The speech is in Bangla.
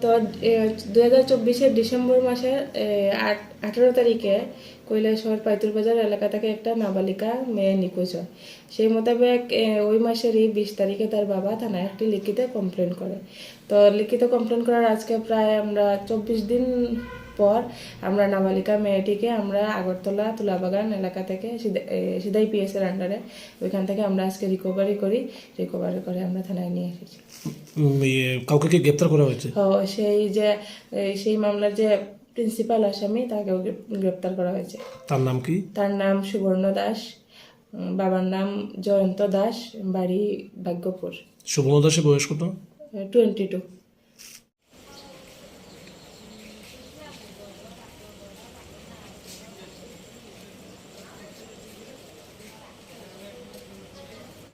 তো 2024 ডিসেম্বর মাসের 18 তারিখে কৈলাসহর পাইতুর বাজার এলাকা থেকে একটা নাবালিকা মেয়ে নিখোঁজ হয়। সেই মোতাবেক ওই মাসেরই 20 তারিখে তার বাবা থানায় একটি লিখিত কমপ্লেন করে। তো লিখিত কমপ্লেন করার আজকে প্রায় আমরা 24 দিন পর আমরা নাবালিকা মেয়েটিকে আমরা আগরতলা তুলাবাগান এলাকা থেকে সিধাই পিএস এর আন্ডারে ওইখান থেকে আমরা আজকে রিকভারি করে আমরা থানায় নিয়ে এসেছি। কাউকে কি গ্রেপ্তার করা হয়েছে? সেই মামলার যে প্রিন্সিপাল আসামি তাকেও গ্রেপ্তার করা হয়েছে। তার নাম কি? তার নাম সুবর্ণ দাস, বাবার নাম জয়ন্ত দাস, বাড়ি ভাগ্যপুর। সুবর্ণ দাসের বয়স কত? 22।